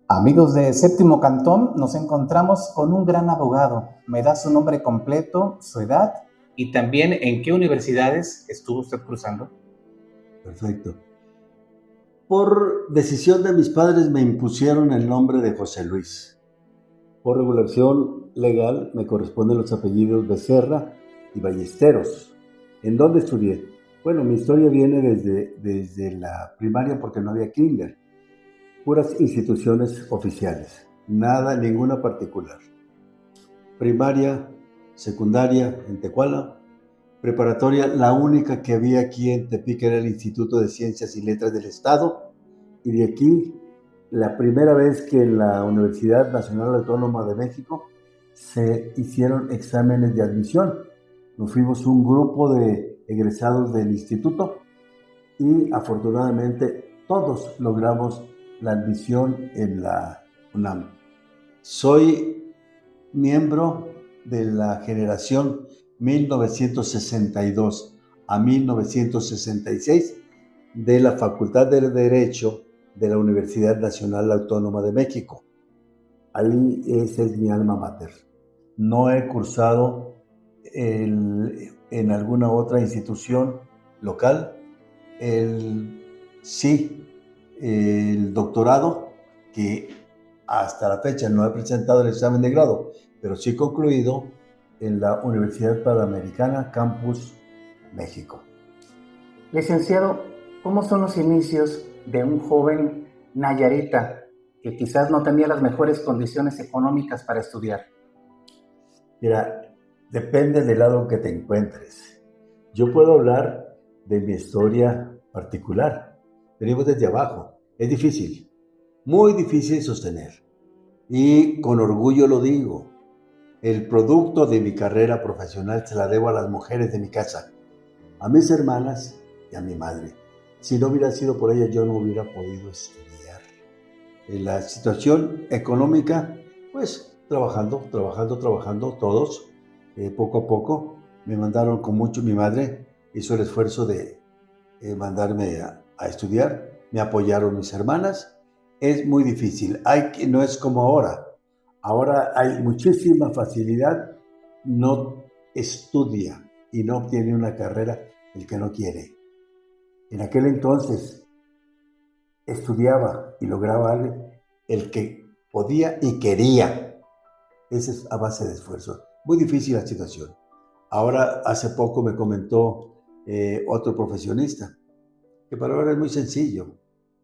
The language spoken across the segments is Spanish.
Amigos de Séptimo Cantón, nos encontramos con un gran abogado. ¿Me da su nombre completo, su edad y también en qué universidades estuvo usted cursando? Perfecto. Por decisión de mis padres me impusieron el nombre de José Luis. Por regulación legal me corresponden los apellidos Becerra y Ballesteros. ¿En dónde estudié? Bueno, mi historia viene desde la primaria porque no había kinder. Puras instituciones oficiales, nada, ninguna particular. Primaria, secundaria en Tecuala, preparatoria, la única que había aquí en Tepic era el Instituto de Ciencias y Letras del Estado, y de aquí, la primera vez que en la Universidad Nacional Autónoma de México se hicieron exámenes de admisión. Nos fuimos un grupo de egresados del instituto y afortunadamente todos logramos la admisión en la UNAM. Soy miembro de la generación 1962 a 1966 de la Facultad de Derecho de la Universidad Nacional Autónoma de México. Ahí ese es mi alma mater. No he cursado en alguna otra institución local. Sí, el doctorado, que hasta la fecha no he presentado el examen de grado, pero sí he concluido en la Universidad Panamericana, Campus México. Licenciado, ¿cómo son los inicios de un joven nayarita que quizás no tenía las mejores condiciones económicas para estudiar? Mira, depende del lado que te encuentres. Yo puedo hablar de mi historia particular. Venimos desde abajo. Es difícil, muy difícil sostener. Y con orgullo lo digo. El producto de mi carrera profesional se la debo a las mujeres de mi casa, a mis hermanas y a mi madre. Si no hubiera sido por ellas, yo no hubiera podido estudiar. En la situación económica, pues trabajando, todos, poco a poco. Me mandaron con mucho, mi madre hizo el esfuerzo de mandarme a estudiar, me apoyaron mis hermanas. Es muy difícil, no es como ahora. Ahora hay muchísima facilidad, no estudia y no obtiene una carrera el que no quiere. En aquel entonces estudiaba y lograba algo el que podía y quería. Ese es a base de esfuerzo. Muy difícil la situación. Ahora, hace poco me comentó otro profesionista que para ahora es muy sencillo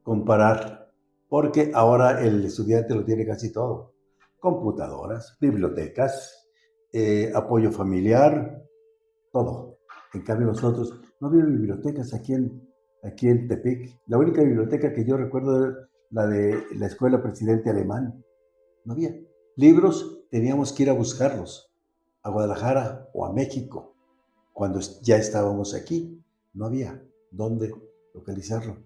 comparar, porque ahora el estudiante lo tiene casi todo. Computadoras, bibliotecas, apoyo familiar, todo. En cambio nosotros, no había bibliotecas aquí en Tepic. La única biblioteca que yo recuerdo era la de la Escuela Presidente Alemán. No había. Libros teníamos que ir a buscarlos a Guadalajara o a México. Cuando ya estábamos aquí, no había dónde localizarlo.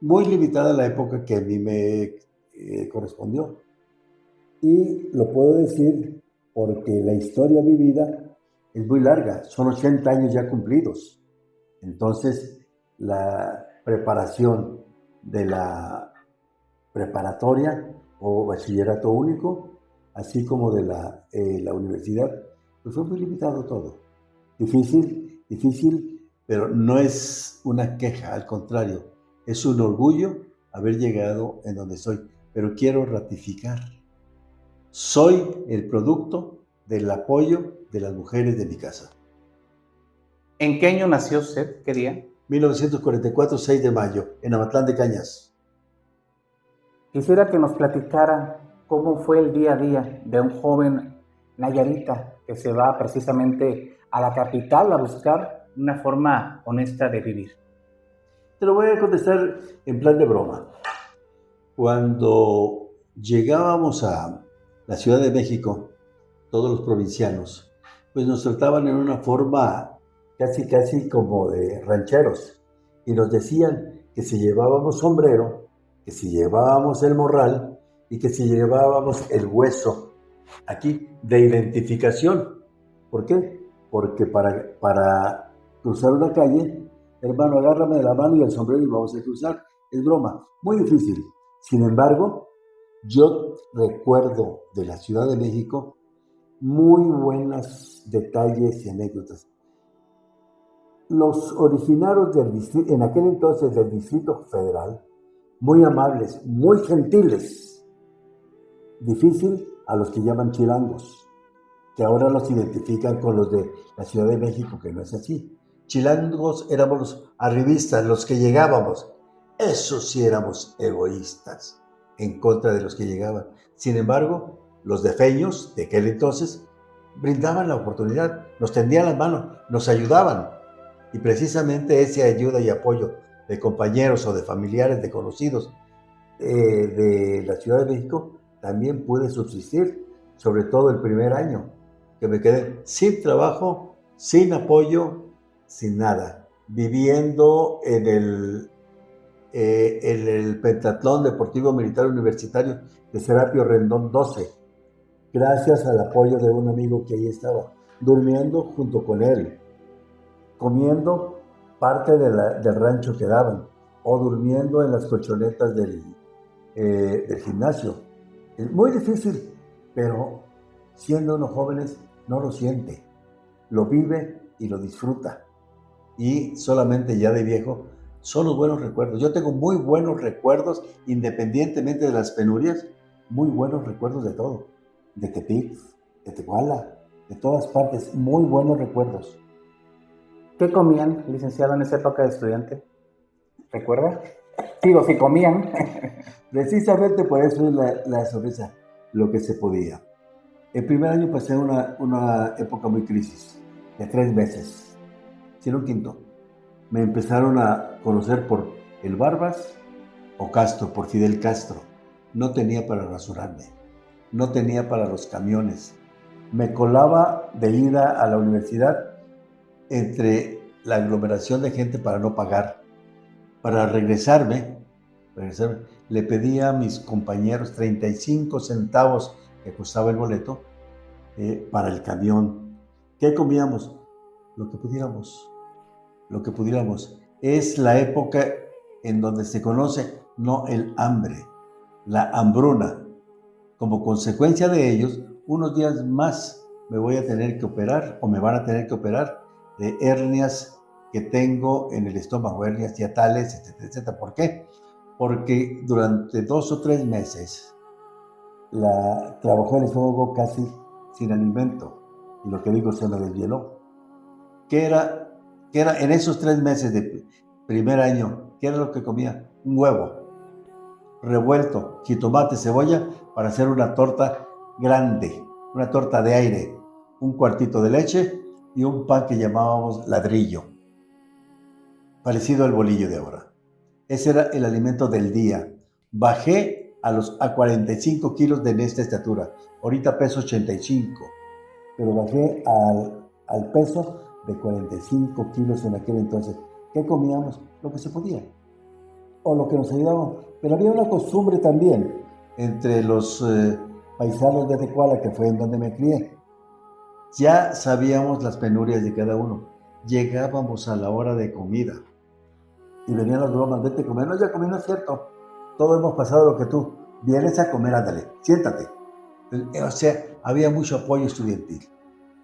Muy limitada la época que a mí me correspondió. Y lo puedo decir porque la historia vivida es muy larga, son 80 años ya cumplidos. Entonces, la preparación de la preparatoria o bachillerato único, así como de la universidad, pues fue muy limitado todo. Difícil, pero no es una queja, al contrario, es un orgullo haber llegado en donde estoy. Pero quiero ratificar, soy el producto del apoyo de las mujeres de mi casa. ¿En qué año nació usted? ¿Qué día? 1944, 6 de mayo, en Amatlán de Cañas. Quisiera que nos platicara cómo fue el día a día de un joven nayarita que se va precisamente a la capital a buscar una forma honesta de vivir. Te lo voy a contestar en plan de broma. Cuando llegábamos a la Ciudad de México, todos los provincianos, pues nos trataban en una forma casi como de rancheros. Y nos decían que si llevábamos sombrero, que si llevábamos el morral y que si llevábamos el hueso aquí de identificación. ¿Por qué? Porque para cruzar una calle, hermano, agárrame de la mano y el sombrero y vamos a cruzar. Es broma, muy difícil. Sin embargo, Yo recuerdo de la Ciudad de México muy buenos detalles y anécdotas. Los originarios del distrito, en aquel entonces del Distrito Federal, muy amables, muy gentiles, difícil a los que llaman chilangos, que ahora los identifican con los de la Ciudad de México, que no es así. Chilangos éramos los arribistas, los que llegábamos. Esos sí éramos egoístas, en contra de los que llegaban. Sin embargo, los defeños de aquel entonces brindaban la oportunidad, nos tendían las manos, nos ayudaban. Y precisamente esa ayuda y apoyo de compañeros o de familiares, de conocidos de la Ciudad de México, también pude subsistir, sobre todo el primer año, que me quedé sin trabajo, sin apoyo, sin nada, viviendo en el Pentatlón Deportivo Militar Universitario de Serapio Rendón 12, gracias al apoyo de un amigo que ahí estaba, durmiendo junto con él, comiendo parte del rancho que daban, o durmiendo en las colchonetas del gimnasio. Es muy difícil, pero siendo unos jóvenes no lo siente, lo vive y lo disfruta. Y solamente ya de viejo son los buenos recuerdos. Yo tengo muy buenos recuerdos, independientemente de las penurias, muy buenos recuerdos de todo. De Tepic, de Tecuala, de todas partes, muy buenos recuerdos. ¿Qué comían, licenciado, en esa época de estudiante? ¿Recuerda? Digo, si comían. Precisamente por eso es la sorpresa, lo que se podía. El primer año pasé una época muy crisis, de 3 meses, sin un quinto. Me empezaron a conocer por el Barbas o Castro, por Fidel Castro. No tenía para rasurarme, no tenía para los camiones. Me colaba de ida a la universidad entre la aglomeración de gente para no pagar. Para regresarme, le pedía a mis compañeros 35 centavos que costaba el boleto para el camión. ¿Qué comíamos? Lo que pudiéramos. Lo que pudiéramos. Es la época en donde se conoce no el hambre, la hambruna. Como consecuencia de ellos, unos días más me voy a tener que operar o me van a tener que operar de hernias que tengo en el estómago, hernias hiatales, etcétera, etcétera. ¿Por qué? Porque durante 2 o 3 meses trabajó el estómago casi sin alimento, y lo que digo, se me deshieló. ¿Qué era en esos 3 meses de primer año? ¿Qué era lo que comía? Un huevo revuelto, jitomate, cebolla, para hacer una torta grande, una torta de aire, un cuartito de leche y un pan que llamábamos ladrillo, parecido al bolillo de ahora. Ese era el alimento del día. Bajé a 45 kilos de esta estatura. Ahorita peso 85, pero bajé al peso de 45 kilos en aquel entonces. ¿Qué comíamos? Lo que se podía, o lo que nos ayudaba. Pero había una costumbre también entre los paisanos de Tecuala, que fue en donde me crié. Ya sabíamos las penurias de cada uno. Llegábamos a la hora de comida y venían las bromas: vete a comer. No, ya comí, no es cierto. Todos hemos pasado lo que tú. Vienes a comer, ándale, siéntate. O sea, había mucho apoyo estudiantil.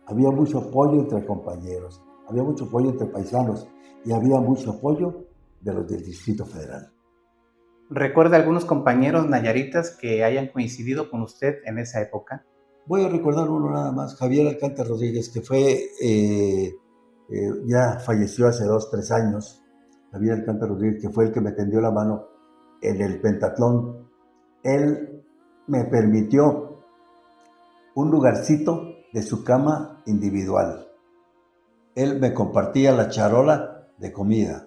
Había mucho apoyo entre compañeros. Había mucho apoyo entre paisanos. Y había mucho apoyo de los del Distrito Federal. ¿Recuerda algunos compañeros nayaritas que hayan coincidido con usted en esa época? Voy a recordar uno nada más, Javier Alcántara Rodríguez, que fue, ya falleció hace 2 o 3 años. Javier Alcántara Rodríguez, que fue el que me tendió la mano en el pentatlón. Él me permitió un lugarcito de su cama individual. Él me compartía la charola de comida.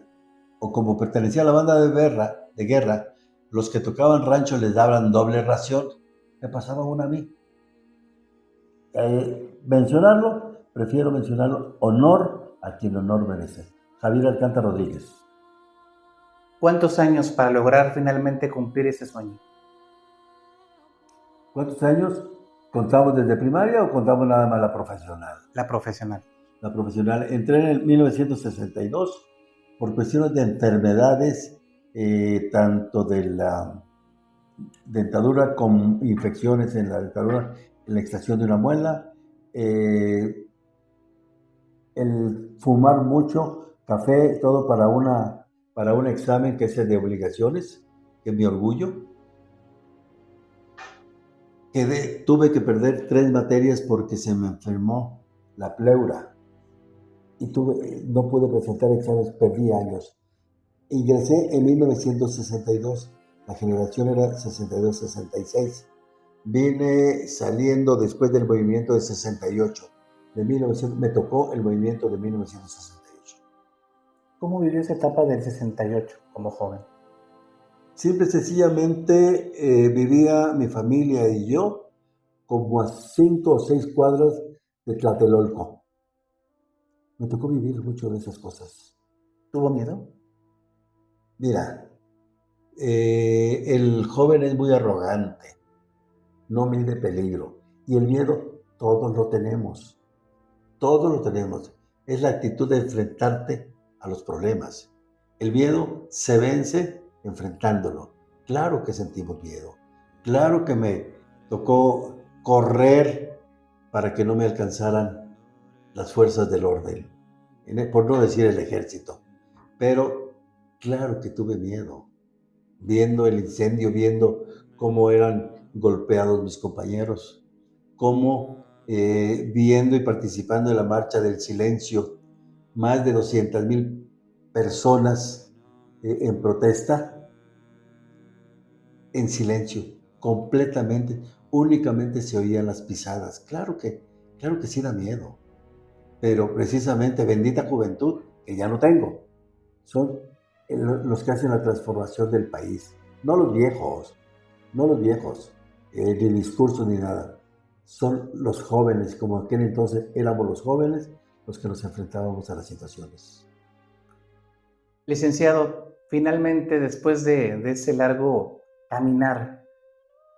O como pertenecía a la banda de guerra, los que tocaban rancho les daban doble ración. Me pasaba una a mí. Prefiero mencionarlo, honor a quien honor merece. Javier Alcántara Rodríguez. ¿Cuántos años para lograr finalmente cumplir ese sueño? ¿Cuántos años? ¿Contamos desde primaria o contamos nada más la profesional? La profesional. La profesional. Entré en el 1962 por cuestiones de enfermedades, tanto de la dentadura con infecciones en la dentadura, en la extracción de una muela, el fumar mucho, café, todo para un examen que es el de obligaciones, que es mi orgullo. Tuve que perder 3 materias porque se me enfermó la pleura y no pude presentar exámenes, perdí años. Ingresé en 1962, la generación era 62-66. Vine saliendo después del movimiento de 68. Me tocó el movimiento de 1968. ¿Cómo vivió esa etapa del 68 como joven? Simple y sencillamente vivía mi familia y yo como a 5 o 6 cuadras de Tlatelolco. Me tocó vivir mucho de esas cosas. ¿Tuvo miedo? Mira, el joven es muy arrogante, no mide peligro. Y el miedo, todos lo tenemos. Todos lo tenemos. Es la actitud de enfrentarte a los problemas. El miedo se vence enfrentándolo. Claro que sentimos miedo. Claro que me tocó correr para que no me alcanzaran las fuerzas del orden, por no decir el ejército. Pero claro que tuve miedo, viendo el incendio, viendo cómo eran golpeados mis compañeros, cómo viendo y participando en la marcha del silencio, más de 200,000 personas en protesta, en silencio, completamente, únicamente se oían las pisadas. Claro que sí da miedo, pero precisamente bendita juventud, que ya no tengo, son los que hacen la transformación del país, no los viejos, ni discursos ni nada. Son los jóvenes, como aquel entonces éramos los jóvenes los que nos enfrentábamos a las situaciones. Licenciado, finalmente, después de ese largo caminar,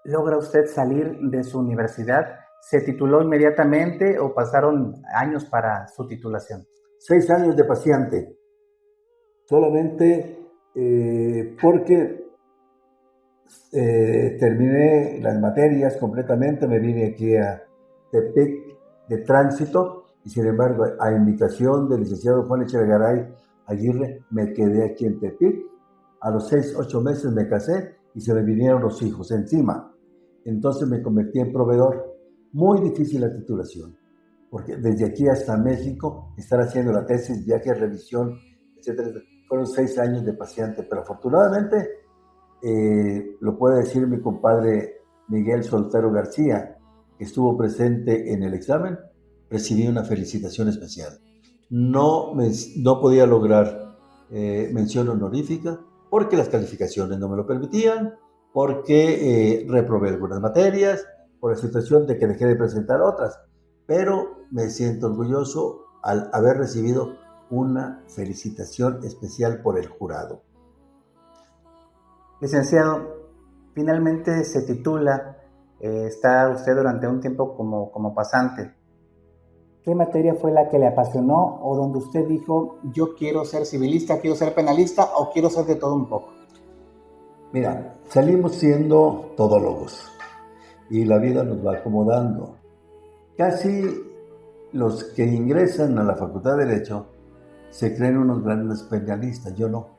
¿logra usted salir de su universidad? ¿Se tituló inmediatamente o pasaron años para su titulación? 6 años de paciente, solamente porque terminé las materias completamente, me vine aquí a Tepic de tránsito y sin embargo a invitación del licenciado Juan Echegaray Aguirre me quedé aquí en Tepic. A los 6-8 meses me casé y se me vinieron los hijos encima. Entonces me convertí en proveedor. Muy difícil la titulación, porque desde aquí hasta México, estar haciendo la tesis, viaje, revisión, etcétera, fueron 6 años de paciente, pero afortunadamente lo puede decir mi compadre Miguel Soltero García, que estuvo presente en el examen, recibí una felicitación especial. No podía lograr mención honorífica porque las calificaciones no me lo permitían, porque reprobé algunas materias, por la situación de que dejé de presentar otras, pero me siento orgulloso al haber recibido una felicitación especial por el jurado. Licenciado, finalmente se titula, está usted durante un tiempo como pasante. ¿Qué materia fue la que le apasionó o donde usted dijo, yo quiero ser civilista, quiero ser penalista o quiero ser de todo un poco? Mira, salimos siendo todólogos y la vida nos va acomodando. Casi los que ingresan a la Facultad de Derecho se creen unos grandes penalistas, yo no.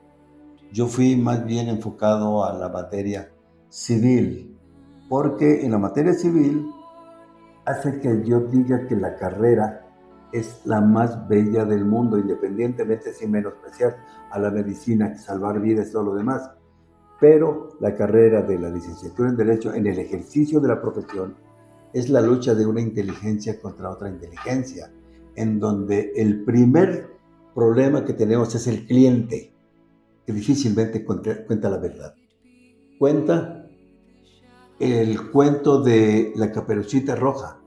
Yo fui más bien enfocado a la materia civil, porque en la materia civil hace que yo diga que la carrera es la más bella del mundo, independientemente sin menospreciar a la medicina, salvar vidas y todo lo demás. Pero la carrera de la licenciatura en Derecho, en el ejercicio de la profesión, es la lucha de una inteligencia contra otra inteligencia, en donde el primer problema que tenemos es el cliente, que difícilmente cuenta la verdad. Cuenta el cuento de la Caperucita Roja,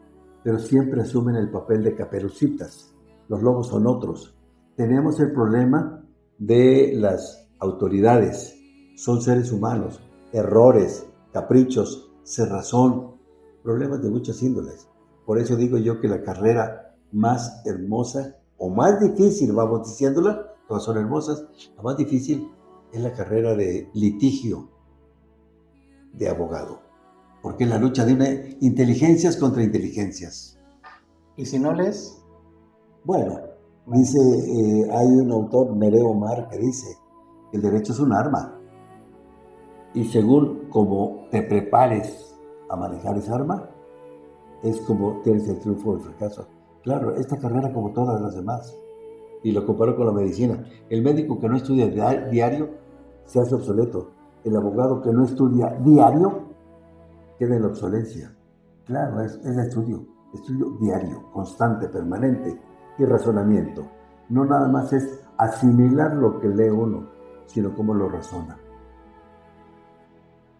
pero siempre asumen el papel de caperucitas. Los lobos son otros. Tenemos el problema de las autoridades. Son seres humanos, errores, caprichos, cerrazón, problemas de muchas índoles. Por eso digo yo que la carrera más hermosa o más difícil, vamos diciéndola, todas son hermosas, la más difícil es la carrera de litigio. de abogado, porque es la lucha de una inteligencias contra inteligencias. ¿Y si no lees? Bueno, dice, hay un autor, Nereo Mar, que dice que el derecho es un arma, y según como te prepares a manejar esa arma, es como tienes el triunfo o el fracaso. Claro, esta carrera como todas las demás, y lo comparo con la medicina. El médico que no estudia diario se hace obsoleto. El abogado que no estudia diario queda en la obsolencia. Claro, es estudio diario, constante, permanente y razonamiento. No nada más es asimilar lo que lee uno, sino cómo lo razona.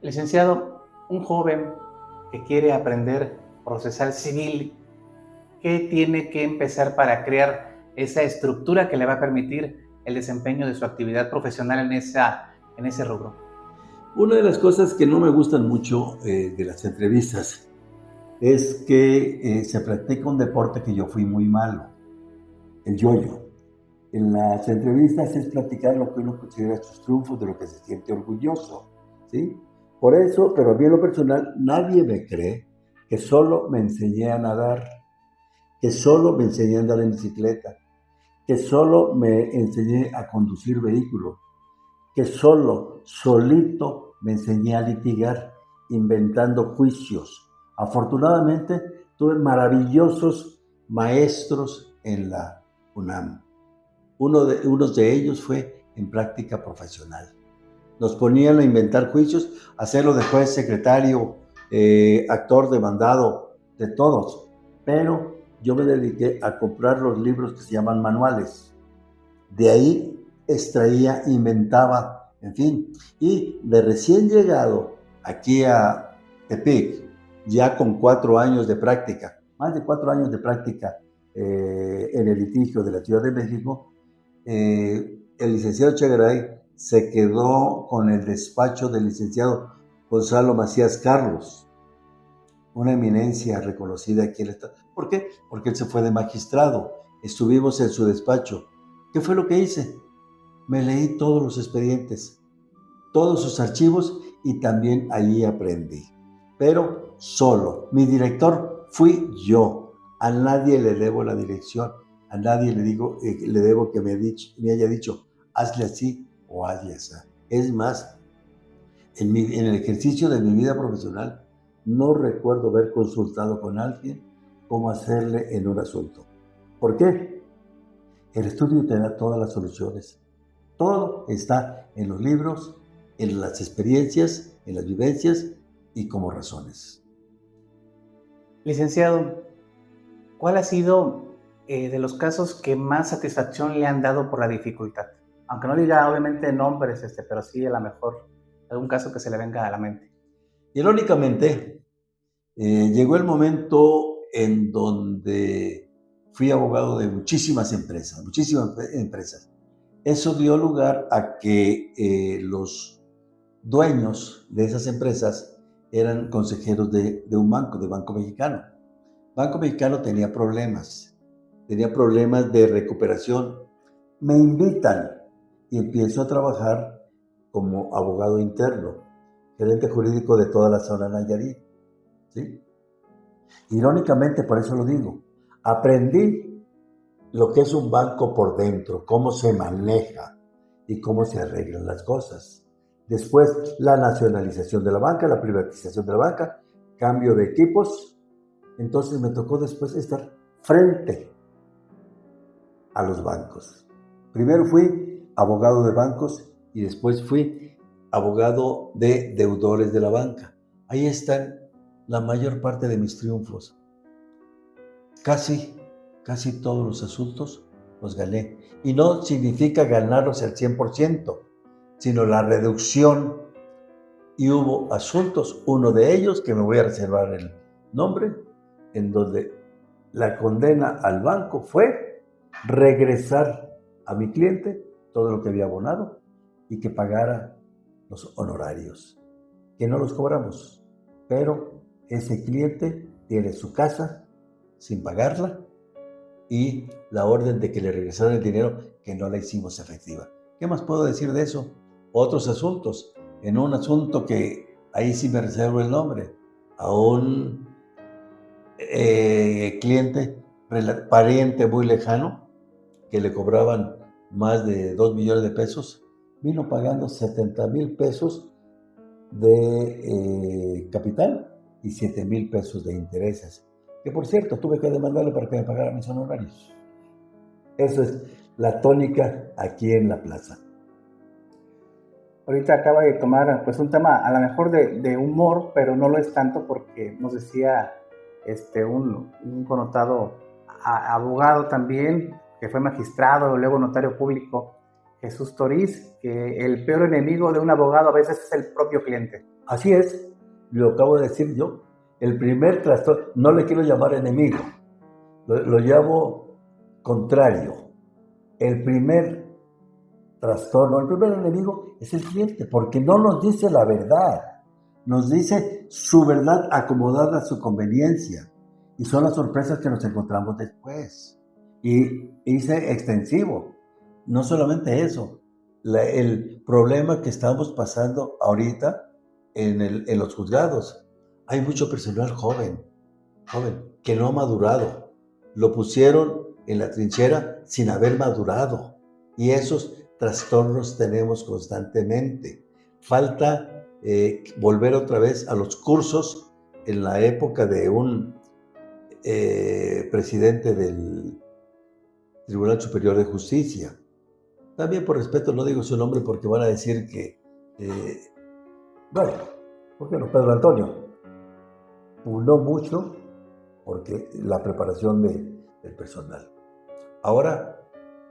Licenciado, un joven que quiere aprender procesal civil, ¿qué tiene que empezar para crear esa estructura que le va a permitir el desempeño de su actividad profesional en ese rubro? Una de las cosas que no me gustan mucho de las entrevistas es que se practica un deporte que yo fui muy malo, el yo-yo. En las entrevistas es platicar lo que uno considera sus triunfos, de lo que se siente orgulloso, ¿sí? Por eso, pero a mí en lo personal, nadie me cree que solo me enseñé a nadar, que solo me enseñé a andar en bicicleta, que solo me enseñé a conducir vehículos, que solito me enseñé a litigar, inventando juicios. Afortunadamente, tuve maravillosos maestros en la UNAM. Uno de ellos fue en práctica profesional. Nos ponían a inventar juicios, hacerlo de juez, secretario, actor, demandado, de todos. Pero yo me dediqué a comprar los libros que se llaman manuales. De ahí extraía, inventaba, en fin. Y de recién llegado aquí a Tepic, ya con 4 años de práctica, más de 4 años de práctica en el litigio de la Ciudad de México, el licenciado Chegaray se quedó con el despacho del licenciado Gonzalo Macías Carlos, una eminencia reconocida aquí en el estado. ¿Por qué? Porque él se fue de magistrado. Estuvimos en su despacho. ¿Qué fue lo que hice? Me leí todos los expedientes, todos sus archivos, y también allí aprendí. Pero solo. Mi director fui yo. A nadie le debo la dirección. A nadie le debo que me haya dicho, hazle así o hazle así. Es más, en el ejercicio de mi vida profesional, no recuerdo haber consultado con alguien cómo hacerle en un asunto. ¿Por qué? El estudio te da todas las soluciones. Todo está en los libros, en las experiencias, en las vivencias y como razones. Licenciado, ¿cuál ha sido de los casos que más satisfacción le han dado por la dificultad? Aunque no diga obviamente nombres, pero sí a lo mejor algún caso que se le venga a la mente. Irónicamente, llegó el momento en donde fui abogado de muchísimas empresas. Eso dio lugar a que los dueños de esas empresas eran consejeros de un banco, de Banco Mexicano. Banco Mexicano tenía problemas de recuperación. Me invitan y empiezo a trabajar como abogado interno, gerente jurídico de toda la zona Nayarit, ¿sí? Irónicamente, por eso lo digo, aprendí lo que es un banco por dentro, cómo se maneja y cómo se arreglan las cosas. Después, la nacionalización de la banca, la privatización de la banca, cambio de equipos. Entonces me tocó después estar frente a los bancos. Primero fui abogado de bancos y después fui abogado de deudores de la banca. Ahí están la mayor parte de mis triunfos. Casi todos los asuntos los gané. Y no significa ganarlos al 100%, sino la reducción. Y hubo asuntos, uno de ellos, que me voy a reservar el nombre, en donde la condena al banco fue regresar a mi cliente todo lo que había abonado y que pagara los honorarios, que no los cobramos, pero ese cliente tiene su casa sin pagarla y la orden de que le regresaran el dinero que no la hicimos efectiva. ¿Qué más puedo decir de eso? Otros asuntos. En un asunto que ahí sí me reservo el nombre, a un cliente, pariente muy lejano, que le cobraban más de 2 millones de pesos, vino pagando 70,000 pesos de capital y 7,000 pesos de intereses. Que por cierto, tuve que demandarle para que me pagara mis honorarios. Eso es la tónica aquí en la plaza. Ahorita acaba de tomar pues un tema a lo mejor de humor, pero no lo es tanto porque nos decía un connotado abogado también, que fue magistrado, luego notario público, Jesús Toriz, que el peor enemigo de un abogado a veces es el propio cliente. Así es, lo acabo de decir yo. El primer trastorno, no le quiero llamar enemigo, lo llamo contrario. El primer trastorno, el primer enemigo es el cliente, porque no nos dice la verdad, nos dice su verdad acomodada a su conveniencia, y son las sorpresas que nos encontramos después. Y hice extensivo, no solamente eso, el problema que estamos pasando ahorita en los juzgados. Hay mucho personal joven, que no ha madurado. Lo pusieron en la trinchera sin haber madurado. Y esos trastornos tenemos constantemente. Falta volver otra vez a los cursos en la época de un presidente del Tribunal Superior de Justicia. También por respeto no digo su nombre porque van a decir que, bueno, ¿por qué no? Pedro Antonio pugnó mucho porque la preparación del personal. Ahora,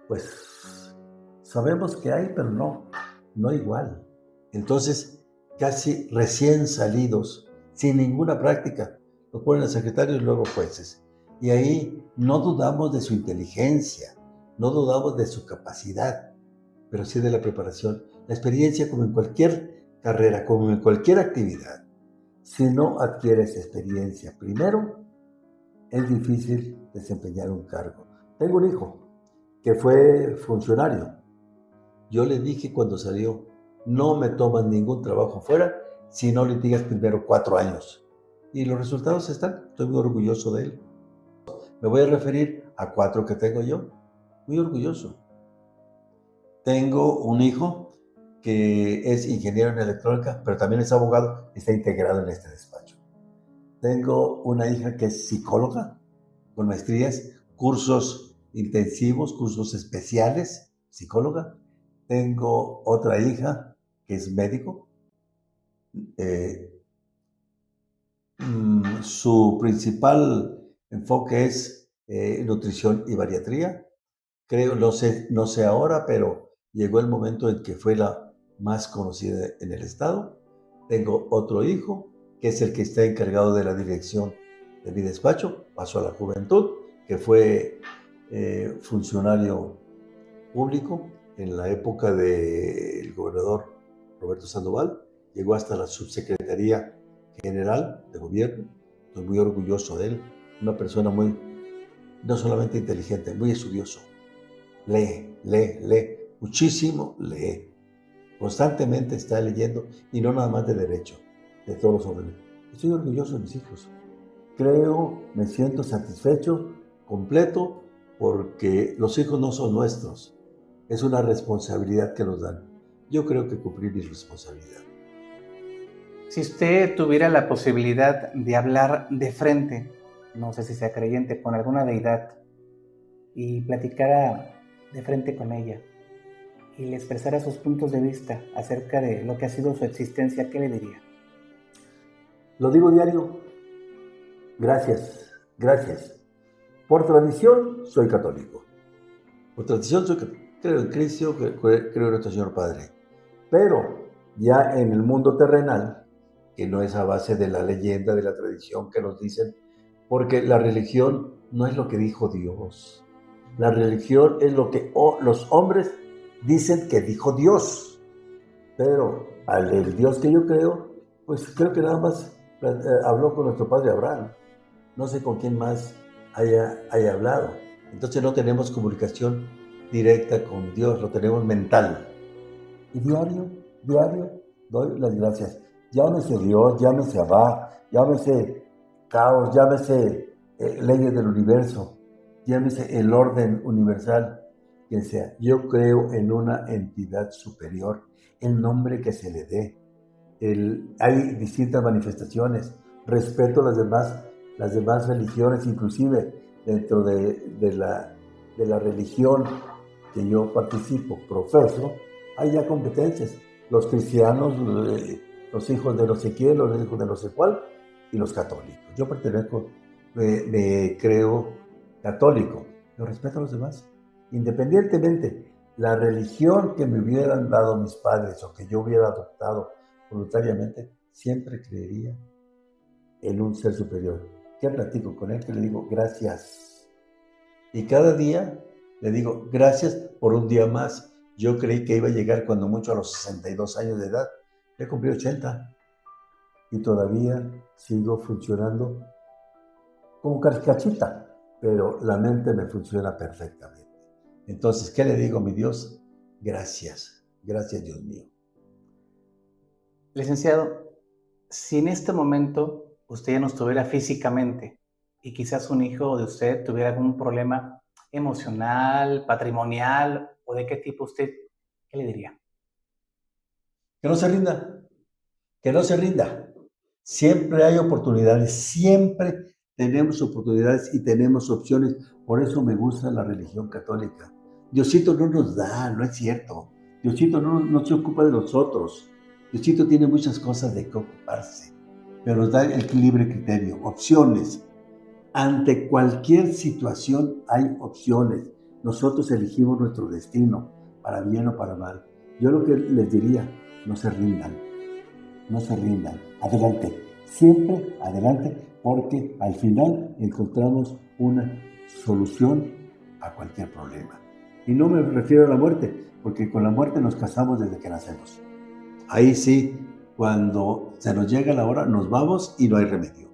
pues, sabemos que hay, pero no igual. Entonces, casi recién salidos, sin ninguna práctica, los ponen a secretarios y luego jueces. Y ahí no dudamos de su inteligencia, no dudamos de su capacidad, pero sí de la preparación. La experiencia, como en cualquier carrera, como en cualquier actividad, si no adquieres experiencia primero, es difícil desempeñar un cargo. Tengo un hijo que fue funcionario. Yo le dije cuando salió, no me toman ningún trabajo fuera si no litigas primero 4 años. Y los resultados están, estoy muy orgulloso de él. Me voy a referir a 4 que tengo yo, muy orgulloso. Tengo un hijo que es ingeniero en electrónica, pero también es abogado, está integrado en este despacho. Tengo una hija que es psicóloga, con maestrías, cursos intensivos, cursos especiales, psicóloga. Tengo otra hija que es médico. Su principal enfoque es nutrición y bariatría. Creo, no sé ahora, pero llegó el momento en que fue la más conocida en el estado. Tengo otro hijo, que es el que está encargado de la dirección de mi despacho, pasó a la juventud, que fue funcionario público en la época del gobernador Roberto Sandoval, llegó hasta la subsecretaría general de gobierno. Estoy muy orgulloso de él, una persona muy, no solamente inteligente, muy estudioso. Lee, muchísimo lee. Constantemente está leyendo, y no nada más de derecho, de todos los órdenes. Estoy orgulloso de mis hijos. Creo, me siento satisfecho, completo, porque los hijos no son nuestros. Es una responsabilidad que nos dan. Yo creo que cumplí mi responsabilidad. Si usted tuviera la posibilidad de hablar de frente, no sé si sea creyente, con alguna deidad, y platicara de frente con ella, y le expresara sus puntos de vista acerca de lo que ha sido su existencia, ¿qué le diría? Lo digo diario. Gracias. Por tradición, soy católico. Por tradición, creo en Cristo, creo en nuestro Señor Padre. Pero ya en el mundo terrenal, que no es a base de la leyenda, de la tradición que nos dicen, porque la religión no es lo que dijo Dios. La religión es lo que los hombres dicen que dijo Dios. Pero el Dios que yo creo, pues creo que nada más habló con nuestro padre Abraham. No sé con quién más haya hablado. Entonces no tenemos comunicación directa con Dios, lo tenemos mental. Y diario doy las gracias. Llámese Dios, llámese Abba, llámese caos, llámese leyes del universo, llámese el orden universal, quien sea. Yo creo en una entidad superior, el nombre que se le dé. Hay distintas manifestaciones, respeto las demás religiones, inclusive dentro de la religión que yo participo, profeso, hay ya competencias. Los cristianos, los hijos de no sé quién, los hijos de no sé cuál, y los católicos. Yo pertenezco, me creo católico, pero respeto a los demás. Independientemente, la religión que me hubieran dado mis padres o que yo hubiera adoptado voluntariamente, siempre creería en un ser superior. ¿Qué platico con él? Que le digo, gracias. Y cada día le digo, gracias por un día más. Yo creí que iba a llegar cuando mucho a los 62 años de edad. Ya cumplí 80 y todavía sigo funcionando como carcachita, pero la mente me funciona perfectamente. Entonces, ¿qué le digo a mi Dios? Gracias, gracias Dios mío. Licenciado, si en este momento usted ya no estuviera físicamente y quizás un hijo de usted tuviera algún problema emocional, patrimonial o de qué tipo usted, ¿qué le diría? Que no se rinda, que no se rinda. Siempre hay oportunidades, siempre tenemos oportunidades y tenemos opciones. Por eso me gusta la religión católica. Diosito no nos da, no es cierto. Diosito no se ocupa de nosotros. Diosito tiene muchas cosas de que ocuparse, pero nos da el libre criterio, opciones. Ante cualquier situación hay opciones. Nosotros elegimos nuestro destino, para bien o para mal. Yo lo que les diría, no se rindan, no se rindan. Adelante, siempre adelante, porque al final encontramos una solución a cualquier problema. Y no me refiero a la muerte, porque con la muerte nos casamos desde que nacemos. Ahí sí, cuando se nos llega la hora, nos vamos y no hay remedio.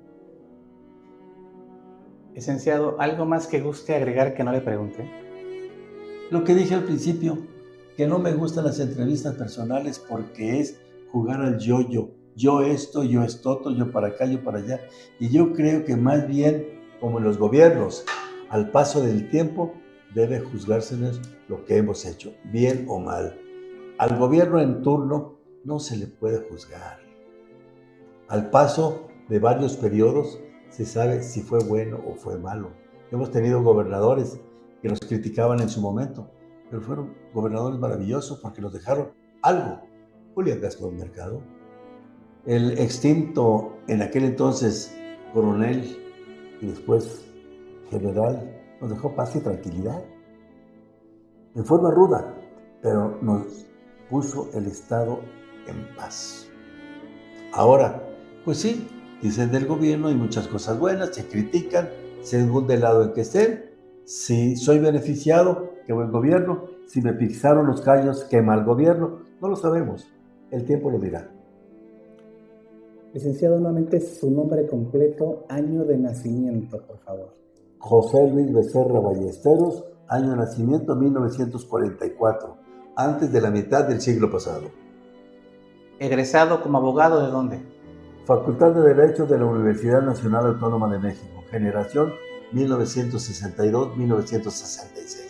Licenciado, ¿algo más que guste agregar que no le pregunté? Lo que dije al principio, que no me gustan las entrevistas personales porque es jugar al yo-yo. Yo esto, yo esto, yo para acá, yo para allá. Y yo creo que más bien, como en los gobiernos, al paso del tiempo debe juzgárseles lo que hemos hecho, bien o mal. Al gobierno en turno no se le puede juzgar. Al paso de varios periodos se sabe si fue bueno o fue malo. Hemos tenido gobernadores que nos criticaban en su momento, pero fueron gobernadores maravillosos porque nos dejaron algo. Julián Gascón Mercado, el extinto en aquel entonces coronel y después general, nos dejó paz y tranquilidad. En forma ruda, pero nos puso el Estado en paz. Ahora, pues sí, dicen del gobierno hay muchas cosas buenas, se critican, según del lado en que estén. Si soy beneficiado, qué buen gobierno. Si me pisaron los callos, qué mal gobierno. No lo sabemos. El tiempo lo dirá. Licenciado, nuevamente su nombre completo, año de nacimiento, por favor. José Luis Becerra Ballesteros, año de nacimiento 1944, antes de la mitad del siglo pasado. Egresado como abogado, ¿de dónde? Facultad de Derecho de la Universidad Nacional Autónoma de México, generación 1962-1966.